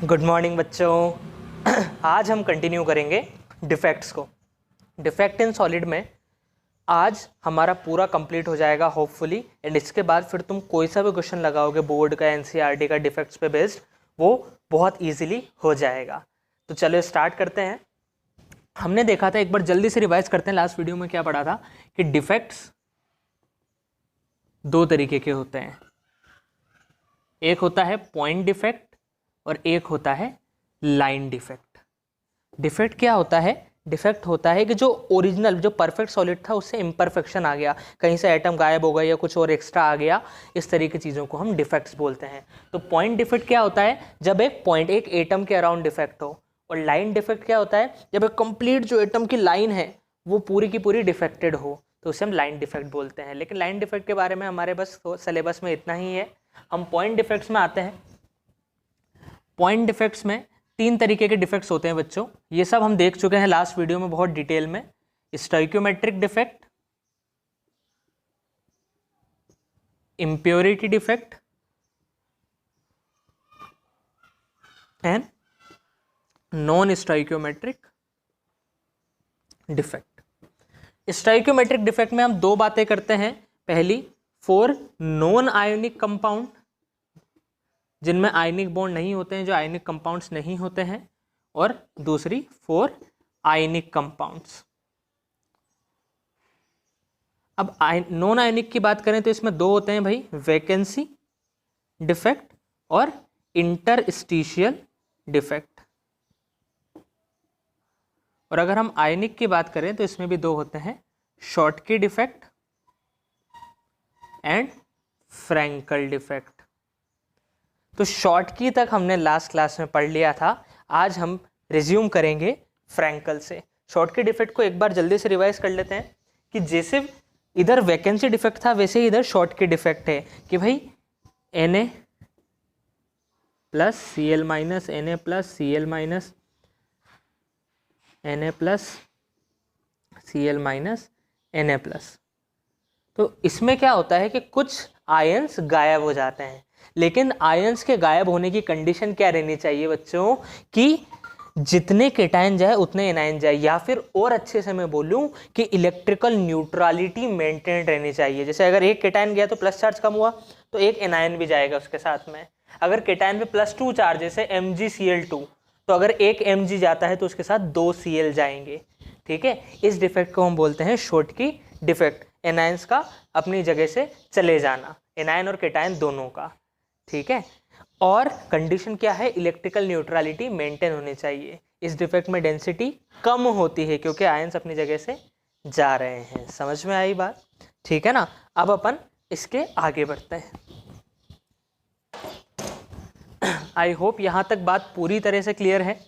Good morning बच्चों। आज हम कंटिन्यू करेंगे डिफेक्ट्स को। डिफेक्ट इन सॉलिड में आज हमारा पूरा कंप्लीट हो जाएगा होपफुली, एंड इसके बाद फिर तुम कोई सा भी क्वेश्चन लगाओगे बोर्ड का, एनसीईआरटी का डिफेक्ट्स पे बेस्ड, वो बहुत इजीली हो जाएगा। तो चलो स्टार्ट करते हैं। हमने देखा था, एक बार जल्दी से रिवाइज करते हैं, लास्ट वीडियो में क्या पढ़ा था कि डिफेक्ट्स दो तरीके के होते हैं। एक होता है पॉइंट डिफेक्ट और एक होता है लाइन डिफेक्ट। डिफेक्ट क्या होता है? डिफेक्ट होता है कि जो ओरिजिनल, जो परफेक्ट सॉलिड था उससे इम्परफेक्शन आ गया, कहीं से एटम गायब हो गया या कुछ और एक्स्ट्रा आ गया, इस तरह की चीज़ों को हम डिफेक्ट्स बोलते हैं। तो पॉइंट डिफेक्ट क्या होता है? जब एक पॉइंट, एक एटम के अराउंड डिफेक्ट हो। और लाइन डिफेक्ट क्या होता है? जब एक कंप्लीट जो एटम की लाइन है वो पूरी की पूरी डिफेक्टेड हो, तो उसे हम लाइन डिफेक्ट बोलते हैं। लेकिन लाइन डिफेक्ट के बारे में हमारे बस सिलेबस में इतना ही है। हम पॉइंट डिफेक्ट्स में आते हैं। पॉइंट डिफेक्ट्स में तीन तरीके के डिफेक्ट्स होते हैं बच्चों, ये सब हम देख चुके हैं लास्ट वीडियो में बहुत डिटेल में। Stoichiometric defect, impurity defect and non stoichiometric defect. Stoichiometric defect में हम दो बातें करते हैं। पहली, फॉर नॉन आयोनिक कंपाउंड, जिनमें आयनिक बॉन्ड नहीं होते हैं, जो आयनिक कंपाउंड्स नहीं होते हैं, और दूसरी फॉर आयनिक कंपाउंड्स। अब नॉन आयनिक की बात करें तो इसमें दो होते हैं भाई, वैकेंसी डिफेक्ट और इंटरस्टिशियल डिफेक्ट। और अगर हम आयनिक की बात करें तो इसमें भी दो होते हैं, Schottky defect and Frenkel defect. तो शॉर्टकी तक हमने लास्ट क्लास में पढ़ लिया था, आज हम रिज्यूम करेंगे फ्रैंकल से। शॉर्टकी डिफेक्ट को एक बार जल्दी से रिवाइज कर लेते हैं कि जैसे इधर वैकेंसी डिफेक्ट था वैसे ही इधर शॉर्टकी डिफेक्ट है कि भाई Na plus Cl minus, Na plus Cl minus, Na plus Cl minus, Na plus. तो इसमें क्या होता है कि कुछ आयंस गायब हो जाते हैं, लेकिन आयंस के गायब होने की कंडीशन क्या रहनी चाहिए बच्चों कि जितने केटायन जाए उतने एनायन जाए, या फिर और अच्छे से मैं बोलूं कि इलेक्ट्रिकल न्यूट्रलिटी मेंटेन रहनी चाहिए। जैसे अगर एक केटायन गया तो प्लस चार्ज कम हुआ तो एक एनायन भी जाएगा उसके साथ में। अगर केटायन पे +2 चार्ज, जैसे MgCl2, तो अगर एक Mg जाता है तो उसके साथ 2 Cl जाएंगे। ठीक है, इस डिफेक्ट को हम बोलते हैं शॉर्टकी डिफेक्ट, एनायंस का अपनी जगह से चले जाना, एनायन और केटायन दोनों का। ठीक है, और कंडीशन क्या है? इलेक्ट्रिकल न्यूट्रलिटी मेंटेन होनी चाहिए। इस डिफेक्ट में डेंसिटी कम होती है क्योंकि आयंस अपनी जगह से जा रहे हैं। समझ में आई बात? ठीक है ना। अब अपन इसके आगे बढ़ते हैं। आई होप यहां तक बात पूरी तरह से क्लियर है।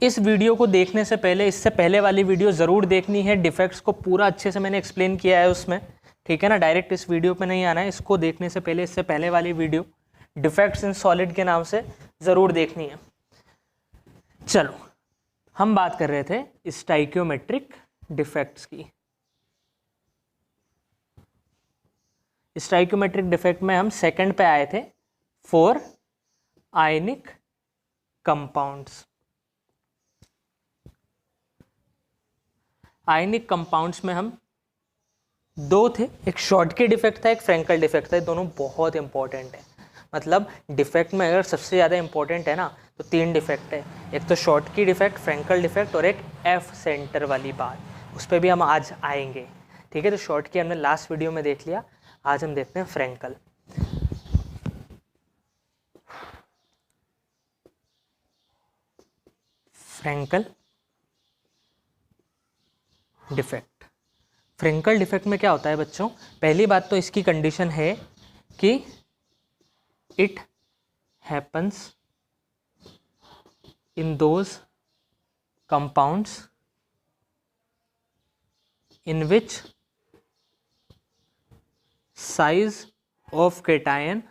इस वीडियो को देखने से पहले, इससे पहले वाली वीडियो ज़रूर देखनी है। डिफेक्ट्स को पूरा अच्छे से मैंने एक्सप्लेन किया है उसमें, ठीक है ना। डायरेक्ट इस वीडियो पे नहीं आना है, इसको देखने से पहले इससे पहले वाली वीडियो डिफेक्ट्स इन सॉलिड के नाम से ज़रूर देखनी है। चलो, हम बात कर रहे थे स्टोइकियोमेट्रिक डिफेक्ट्स की। स्टोइकियोमेट्रिक डिफेक्ट में हम सेकंड पे आए थे, for ionic compounds. Ionic compounds में हम दो थे, एक शॉर्टकी डिफेक्ट था, एक फ्रैंकल डिफेक्ट था। दोनों बहुत इंपॉर्टेंट है, मतलब डिफेक्ट में अगर सबसे ज़्यादा इंपॉर्टेंट है ना तो तीन डिफेक्ट है, एक तो शॉर्टकी डिफेक्ट, फ्रैंकल डिफेक्ट और एक एफ सेंटर वाली बात, उस पर भी हम आज आएंगे। ठीक है, तो शॉर्टकी हमने लास्ट वीडियो में देख लिया, आज हम देखते हैं Frenkel. Frenkel defect. Frenkel defect में क्या होता है बच्चों? पहली बात तो इसकी कंडीशन है कि it happens in those compounds in which size of cation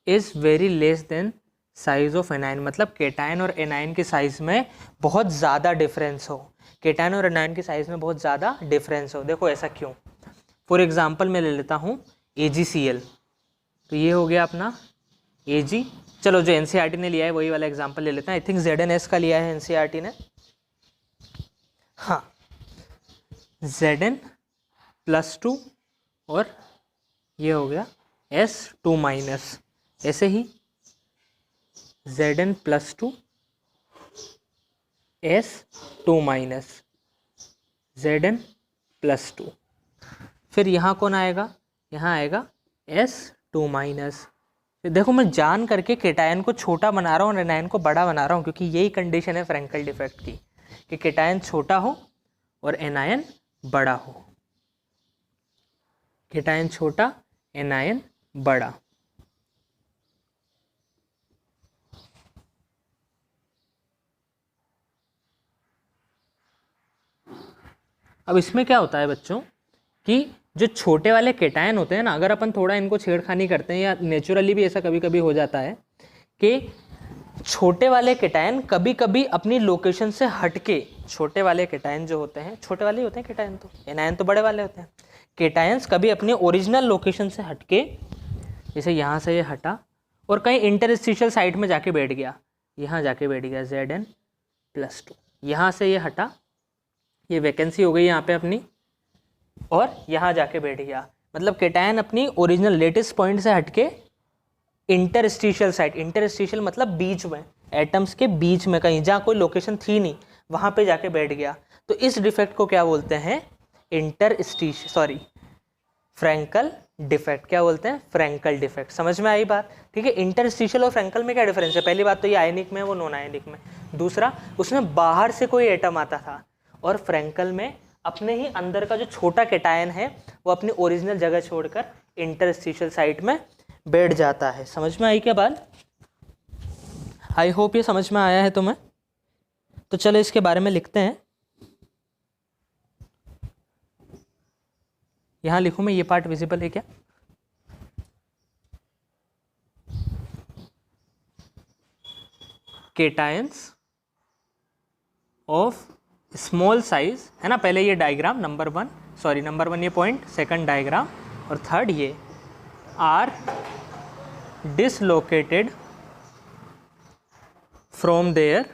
is very less than size of anion. मतलब केटायन और एनायन के साइज में बहुत ज़्यादा डिफरेंस हो, केटायन और एनायन की साइज में बहुत ज़्यादा डिफरेंस हो। देखो ऐसा क्यों? फॉर एग्जांपल मैं ले लेता हूँ AgCl। तो ये हो गया अपना Ag। चलो जो एनसीईआरटी ने लिया है वही वाला एग्जांपल ले लेते हैं। आई थिंक ZnS का लिया है एनसीईआरटी ने। हाँ, Zn+2 और ये हो गया S2-, ऐसे ही Zn+2 S2-, Zn+2। फिर यहाँ कौन आएगा, यहाँ आएगा S2-। फिर देखो मैं जान करके केटायन को छोटा बना रहा हूँ और एनायन को बड़ा बना रहा हूँ, क्योंकि यही कंडीशन है फ्रैंकल डिफेक्ट की कि केटायन छोटा हो और एनायन बड़ा हो। केटायन छोटा, एनायन बड़ा। अब इसमें क्या होता है बच्चों कि जो छोटे वाले केटायन होते हैं ना, अगर अपन थोड़ा इनको छेड़खानी करते हैं या नेचुरली भी ऐसा कभी कभी हो जाता है कि छोटे वाले केटायन कभी कभी अपनी लोकेशन से हटके, छोटे वाले केटायन जो होते हैं, छोटे वाले होते हैं केटायन, तो एनायन तो बड़े वाले होते हैं। केटायंस कभी अपने ओरिजिनल लोकेशन से हटके, जैसे यहाँ से ये हटा और कहीं इंटरस्टिशियल साइट में जाके बैठ गया, यहाँ जाके बैठ गया Zn+2, यहाँ से ये हटा, ये वैकेंसी हो गई यहाँ पे अपनी, और यहाँ जाके बैठ गया। मतलब केटायन अपनी ओरिजिनल लेटेस्ट पॉइंट से हटके इंटरस्टिशियल साइट, इंटरस्टिशियल मतलब बीच में, एटम्स के बीच में कहीं जहाँ कोई लोकेशन थी नहीं, वहाँ पे जाके बैठ गया। तो इस डिफेक्ट को क्या बोलते हैं, फ्रैंकल डिफेक्ट। क्या बोलते हैं, फ्रैंकल डिफेक्ट। समझ में आई बात, ठीक है। इंटरस्टिशियल और फ्रैंकल में क्या डिफरेंस है, पहली बात तो ये आयनिक में है, वो नॉन आयनिक में। दूसरा, उसमें बाहर से कोई एटम आता था, और फ्रैंकल में अपने ही अंदर का जो छोटा केटायन है वो अपनी ओरिजिनल जगह छोड़कर इंटरस्टिशियल साइट में बैठ जाता है। समझ में आई क्या बात, आई होप ये समझ में आया है तुम्हें। तो चलो इसके बारे में लिखते हैं। यहाँ लिखूँ मैं, ये पार्ट विजिबल है क्या, केटायंस ऑफ स्मॉल साइज, है ना। पहले ये डायग्राम नंबर 1 ये पॉइंट, सेकंड डायग्राम, और थर्ड ये are dislocated from their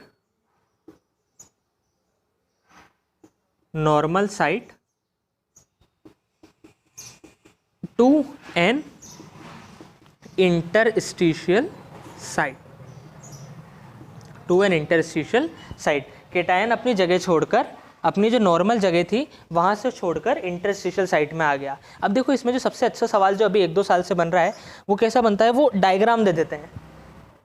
normal site to an interstitial site, to an interstitial site. Cation अपनी जगह छोड़कर, अपनी जो नॉर्मल जगह थी वहाँ से छोड़कर इंटरस्टिशियल साइट में आ गया। अब देखो इसमें जो सबसे अच्छा सवाल जो अभी 1-2 साल से बन रहा है वो कैसा बनता है, वो डायग्राम दे देते हैं,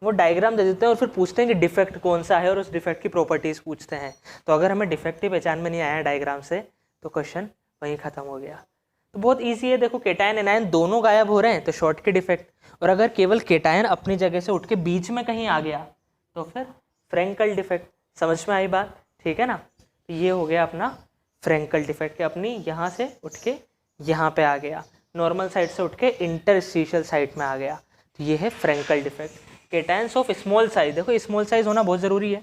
वो डायग्राम दे देते हैं और फिर पूछते हैं कि डिफेक्ट कौन सा है और उस डिफेक्ट की प्रॉपर्टीज़ पूछते हैं। तो अगर हमें डिफेक्ट की पहचान में नहीं आया डायग्राम से तो क्वेश्चन वहीं ख़त्म हो गया। तो बहुत ईजी है, देखो केटायन एनायन दोनों गायब हो रहे हैं तो शॉर्ट के डिफेक्ट, और अगर केवल केटायन अपनी जगह से उठ के बीच में कहीं आ गया तो फिर फ्रैंकल डिफेक्ट। समझ में आई बात, ठीक है ना। तो ये हो गया अपना फ्रैंकल डिफेक्ट कि अपनी यहाँ से उठ के यहाँ पे आ गया, नॉर्मल साइड से उठ के इंटरस्टिशियल साइट में आ गया, तो ये है Frenkel defect. Cations of small size, देखो स्मॉल साइज होना बहुत ज़रूरी है,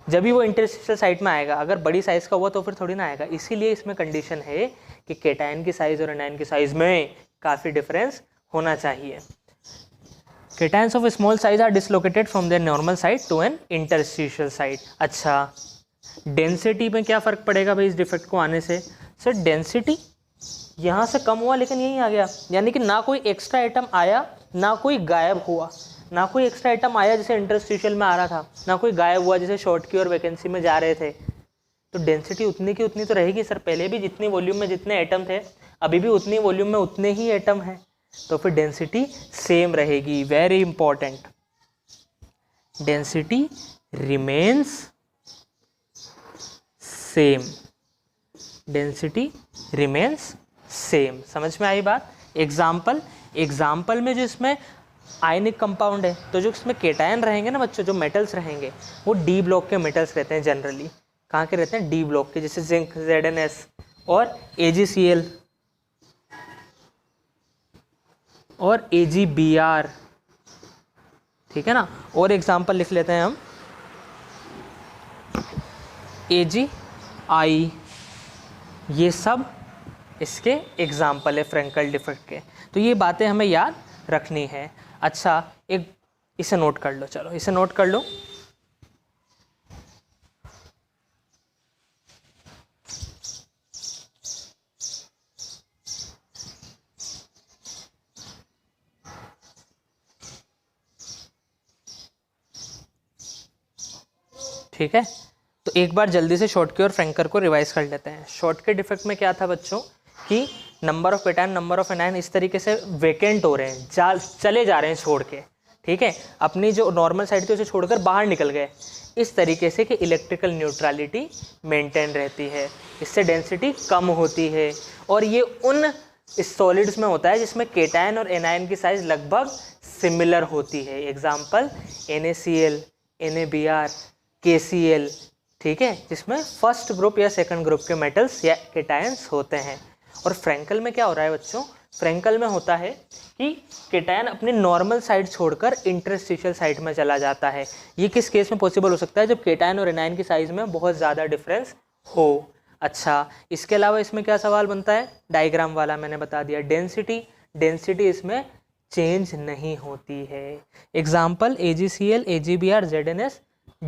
जब भी वो इंटरस्टिशियल साइट में आएगा। अगर बड़ी साइज़ का हुआ तो फिर थोड़ी ना आएगा, इसीलिए इसमें कंडीशन है कि केटायन की साइज़ और एनायन की साइज़ में काफ़ी डिफरेंस होना चाहिए। Cations of small size are dislocated from their normal site to an interstitial site. अच्छा, डेंसिटी में क्या फ़र्क पड़ेगा भाई इस डिफेक्ट को आने से। सर डेंसिटी यहाँ से कम हुआ लेकिन यहीं आ गया, यानी कि ना कोई एक्स्ट्रा आइटम आया ना कोई गायब हुआ, ना कोई एक्स्ट्रा आइटम आया जैसे इंटरस्टिशियल में आ रहा था, ना कोई गायब हुआ जैसे शॉर्ट की और वैकेंसी में जा रहे थे। तो डेंसिटी उतनी की उतनी तो रहेगी सर, पहले भी जितनी वॉल्यूम में जितने एटम थे अभी भी उतनी वॉल्यूम में उतने ही एटम हैं, तो फिर डेंसिटी सेम रहेगी। Very important, density remains same, density remains same. समझ में आई बात। एग्जाम्पल में जो इसमें आयनिक कंपाउंड है, तो जो इसमें केटायन रहेंगे ना बच्चों, जो मेटल्स रहेंगे वो डी ब्लॉक के मेटल्स रहते हैं जनरली। कहाँ के रहते हैं, डी ब्लॉक के, जैसे जिंक ZnS और AgCl और AgBr, ठीक है ना। और एग्जाम्पल लिख लेते हैं हम, AgI, ये सब इसके एग्जाम्पल है फ्रैंकल डिफेक्ट के। तो ये बातें हमें याद रखनी है। अच्छा, एक इसे नोट कर लो, चलो इसे नोट कर लो। ठीक है, तो एक बार जल्दी से शॉर्टकी और फ्रैंकर को रिवाइज कर लेते हैं। शॉर्टकी डिफेक्ट में क्या था बच्चों कि number of cation, number of anion इस तरीके से वेकेंट हो रहे हैं, चले जा रहे हैं छोड़ के, ठीक है, अपनी जो नॉर्मल साइड थी उसे छोड़कर बाहर निकल गए, इस तरीके से कि इलेक्ट्रिकल न्यूट्रलिटी मेंटेन रहती है, इससे डेंसिटी कम होती है। और ये उन सॉलिड्स में होता है जिसमें केटायन और एनायन की साइज लगभग सिमिलर होती है। एग्जाम्पल NaCl, NaBr, KCl, ठीक है, जिसमें फर्स्ट ग्रुप या सेकंड ग्रुप के मेटल्स या केटायंस होते हैं। और फ्रैंकल में क्या हो रहा है बच्चों, फ्रैंकल में होता है कि केटायन अपनी नॉर्मल साइड छोड़कर इंटरस्टिशियल साइड में चला जाता है। ये किस केस में पॉसिबल हो सकता है, जब केटायन और एनायन की साइज में बहुत ज़्यादा डिफरेंस हो। अच्छा, इसके अलावा इसमें क्या सवाल बनता है, डायग्राम वाला मैंने बता दिया। डेंसिटी इसमें चेंज नहीं होती है। Example AgCl, AgBr, ZnS,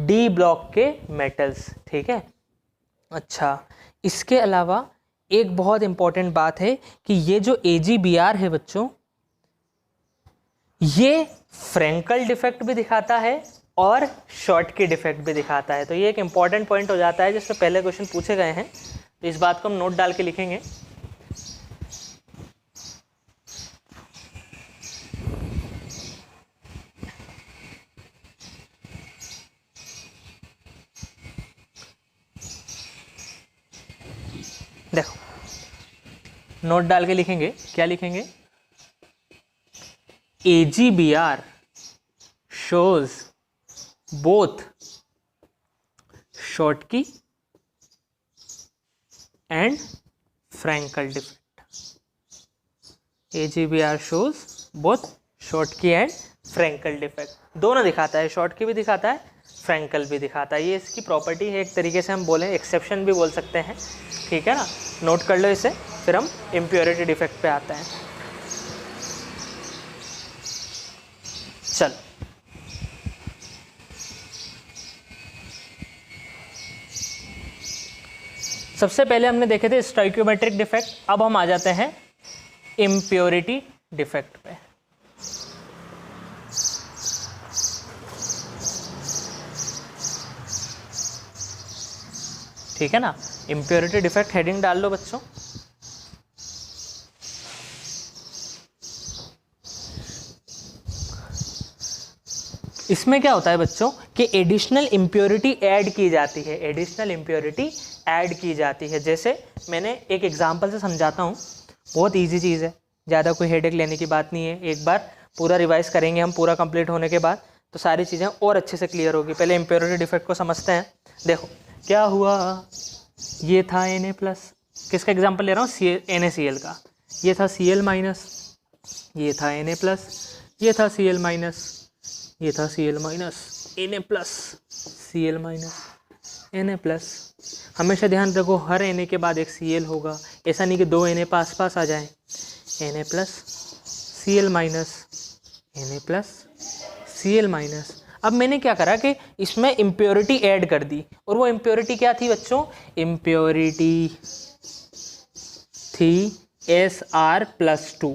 D block के मेटल्स, ठीक है। अच्छा, इसके अलावा एक बहुत इंपॉर्टेंट बात है कि ये जो AgBr है बच्चों, ये फ्रैंकल डिफेक्ट भी दिखाता है और शॉर्टकी डिफेक्ट भी दिखाता है। तो ये एक इंपॉर्टेंट पॉइंट हो जाता है जिससे पहले क्वेश्चन पूछे गए हैं, तो इस बात को हम नोट डाल के लिखेंगे। देखो, नोट डाल के लिखेंगे, क्या लिखेंगे, AgBr shows both Schottky and Frankel defect. AgBr shows both Schottky and Frankel defect, दोनों दिखाता है, Schottky भी दिखाता है, फ्रैंकल भी दिखाता है। ये इसकी प्रॉपर्टी है, एक तरीके से हम बोलें एक्सेप्शन भी बोल सकते हैं, ठीक है ना। नोट कर लो इसे, फिर हम इम्प्योरिटी डिफेक्ट पे आते हैं। चल, सबसे पहले हमने देखे थे स्टोइकियोमेट्रिक डिफेक्ट, अब हम आ जाते हैं इम्प्योरिटी डिफेक्ट पे। ठीक है ना, इम्प्योरिटी डिफेक्ट हेडिंग डाल लो बच्चों। इसमें क्या होता है बच्चों कि एडिशनल इम्प्योरिटी ऐड की जाती है, एडिशनल इम्प्योरिटी ऐड की जाती है। जैसे मैंने एक एग्जांपल से समझाता हूँ, बहुत इजी चीज़ है, ज़्यादा कोई हेडेक लेने की बात नहीं है। एक बार पूरा रिवाइज करेंगे हम, पूरा कंप्लीट होने के बाद तो सारी चीज़ें और अच्छे से क्लियर होगी। पहले इम्प्योरिटी डिफेक्ट को समझते हैं। देखो क्या हुआ, ये था Na+, किसका एग्जांपल ले रहा हूँ, NaCl का। ये था Cl-, ये था Na+, ये था Cl-, ये था Cl-, Na+, Cl-, Na+। हमेशा ध्यान रखो हर Na के बाद एक Cl होगा, ऐसा नहीं कि दो Na पास पास आ जाएं। Na+, Cl-, Na+, Cl-। अब मैंने क्या करा कि इसमें इम्प्योरिटी ऐड कर दी, और वो इम्प्योरिटी क्या थी बच्चों, इम्प्योरिटी थी Sr+2।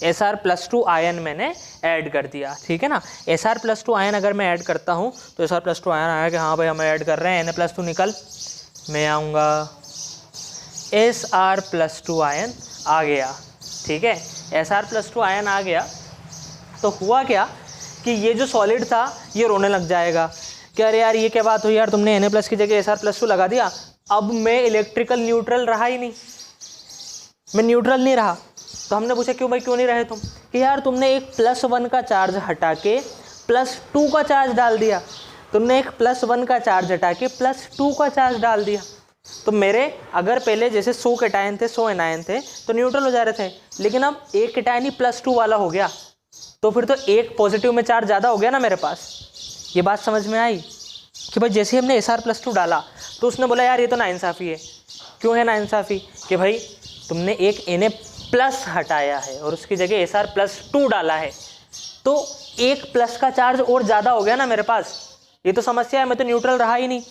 Sr+2 आयन मैंने ऐड कर दिया, ठीक है ना। Sr+2 आयन अगर मैं ऐड करता हूँ तो Sr+2 आयन आया कि हाँ भाई हम ऐड कर रहे हैं, Na+2 निकल, मैं आऊँगा, Sr+2 आयन आ गया, ठीक है। Sr+2 आयन आ गया तो हुआ क्या कि ये जो सॉलिड था ये रोने लग जाएगा कि अरे यार ये क्या बात हुई यार, तुमने Na+ की जगह Sr+2 लगा दिया, अब मैं इलेक्ट्रिकल न्यूट्रल रहा ही नहीं, मैं न्यूट्रल नहीं रहा। तो हमने पूछा क्यों भाई, क्यों नहीं रहे तुम, कि यार तुमने एक +1 का चार्ज हटा के +2 का चार्ज डाल दिया, तुमने एक +1 का चार्ज हटा के +2 का चार्ज डाल दिया। तो मेरे अगर पहले जैसे 100 केटायन थे 100 एनायन थे तो न्यूट्रल हो जा रहे थे, लेकिन अब एक केटायन ही +2 वाला हो गया, तो फिर तो एक पॉजिटिव में चार्ज ज़्यादा हो गया ना मेरे पास। ये बात समझ में आई कि भाई जैसे ही हमने Sr+2 डाला तो उसने बोला यार ये तो नाइंसाफ़ी है। क्यों है नाइंसाफ़ी, कि भाई तुमने एक Na प्लस हटाया है और उसकी जगह Sr+2 डाला है, तो एक प्लस का चार्ज और ज़्यादा हो गया ना मेरे पास। ये तो समस्या है, मैं तो न्यूट्रल रहा ही नहीं,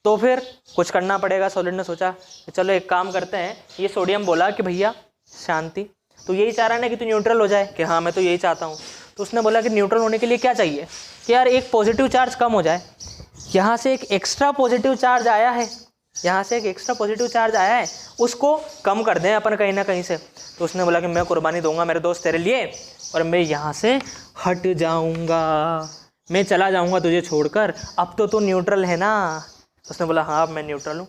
तो फिर कुछ करना पड़ेगा। सॉलिड ने सोचा कि चलो एक काम करते हैं, ये सोडियम बोला कि भैया शांति, तो यही चाह रहा है ना कि तू न्यूट्रल हो जाए, कि हाँ मैं तो यही चाहता हूँ। तो उसने बोला कि न्यूट्रल होने के लिए क्या चाहिए कि यार एक पॉजिटिव चार्ज कम हो जाए। यहाँ से एक एक्स्ट्रा पॉजिटिव चार्ज आया है, यहाँ से एक एक्स्ट्रा पॉजिटिव चार्ज आया है, उसको कम कर दें अपन कहीं ना कहीं से। तो उसने बोला कि मैं कुर्बानी दूंगा मेरे दोस्त तेरे लिए, और मैं यहाँ से हट जाऊँगा, मैं चला जाऊँगा तुझे छोड़कर, अब तो तू न्यूट्रल है ना। उसने बोला हाँ मैं न्यूट्रल हूँ।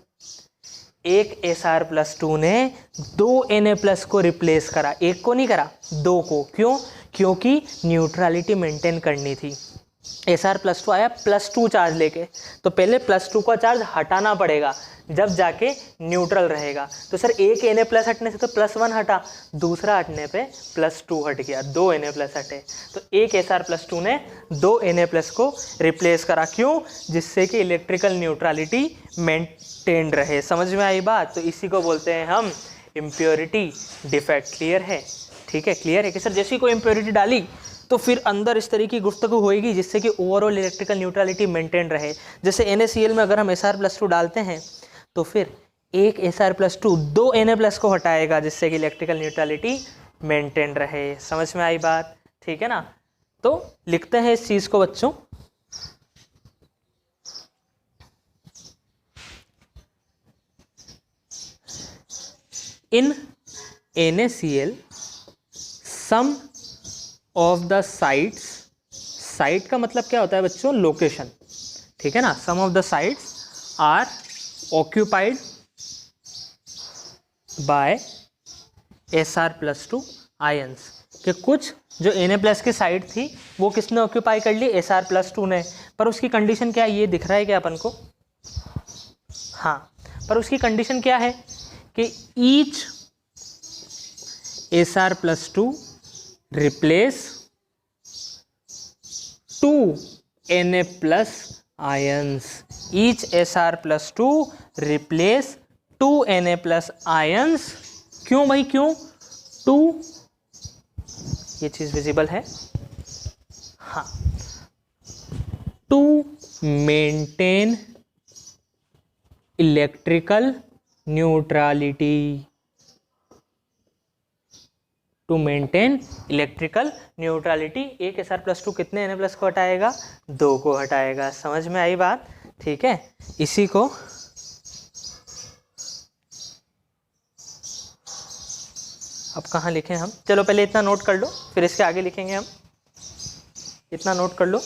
एक Sr+2 ने 2 Na+ को रिप्लेस करा, एक को नहीं करा, 2 को। क्यों? क्योंकि न्यूट्रलिटी मेंटेन करनी थी। Sr+2 आया +2 चार्ज लेके, तो पहले +2 का चार्ज हटाना पड़ेगा, जब जाके न्यूट्रल रहेगा। तो सर एक Na+ हटने से तो +1 हटा, दूसरा हटने पे +2 हट गया, 2 Na+ हटे। तो एक Sr+2 ने 2 Na+ को रिप्लेस करा। क्यों? जिससे कि इलेक्ट्रिकल न्यूट्रलिटी मेंटेन रहे। समझ में आई बात? तो इसी को बोलते हैं हम इम्प्योरिटी डिफेक्ट। क्लियर है? ठीक है, क्लियर है कि सर जैसी कोई इम्प्योरिटी डाली तो फिर अंदर इस तरीके की गुफ्तगू होएगी जिससे कि ओवरऑल इलेक्ट्रिकल न्यूट्रलिटी मेंटेन रहे। जैसे NaCl में अगर हम Sr+2 डालते हैं तो फिर एक Sr+2 2 Na+ को हटाएगा, जिससे कि इलेक्ट्रिकल न्यूट्रलिटी मेंटेन रहे। समझ में आई बात? ठीक है ना? तो लिखते हैं इस चीज़ को बच्चों। In NaCl some of the sites, site का मतलब क्या होता है बच्चों? लोकेशन। ठीक है ना? Some of the sites are occupied by Sr+2 ions, कि कुछ जो Na+ की साइड थी वो किसने ऑक्यूपाई कर ली? Sr+2 ने। पर उसकी कंडीशन क्या है? ये दिख रहा है क्या अपन को? हाँ, पर उसकी कंडीशन क्या है कि each Sr+2 replace 2 Na+ ions. Each Sr+2 replace 2 Na+ ions. क्यों भाई क्यों? 2, ये चीज विजिबल है? हाँ, to maintain electrical neutrality, to maintain electrical neutrality. एक Sr+2 कितने Na+ को हटाएगा? 2 को हटाएगा। समझ में आई बात? ठीक है, इसी को अब कहाँ लिखें हम? चलो पहले इतना नोट कर लो, फिर इसके आगे लिखेंगे हम। इतना नोट कर लो,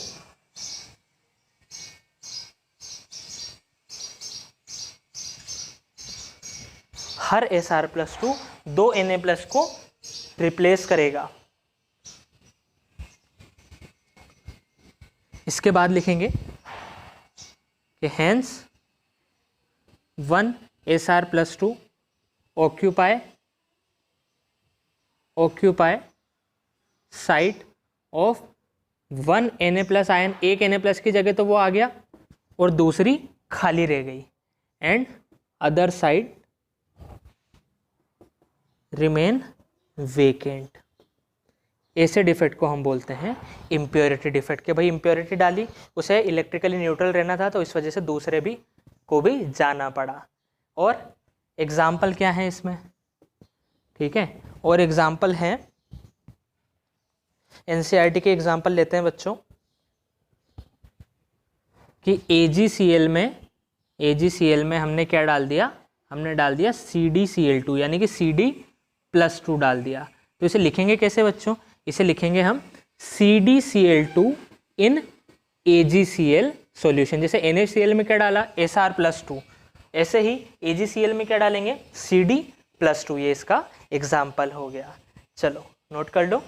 हर Sr+2 2 Na+ को रिप्लेस करेगा। इसके बाद लिखेंगे कि hence 1 Sr+2 occupy site of 1 Na+ ion. एक Na+ की जगह तो वो आ गया और दूसरी खाली रह गई, and other side remain vacant. ऐसे डिफेक्ट को हम बोलते हैं इम्प्योरिटी डिफेक्ट। के भाई इम्प्योरिटी डाली, उसे इलेक्ट्रिकली न्यूट्रल रहना था, तो इस वजह से दूसरे भी को भी जाना पड़ा। और एग्जाम्पल क्या है इसमें? ठीक है, और एग्जाम्पल है NCERT के एग्जाम्पल लेते हैं बच्चों कि AgCl में हमने क्या डाल दिया? हमने डाल दिया CdCl2, यानी कि Cd+2 डाल दिया। तो इसे लिखेंगे कैसे बच्चों? इसे लिखेंगे हम CdCl2 इन AgCl सॉल्यूशन। जैसे NaCl में क्या डाला? Sr+2, ऐसे ही AgCl में क्या डालेंगे? Cd+2। ये इसका एग्जाम्पल हो गया। चलो नोट कर लो।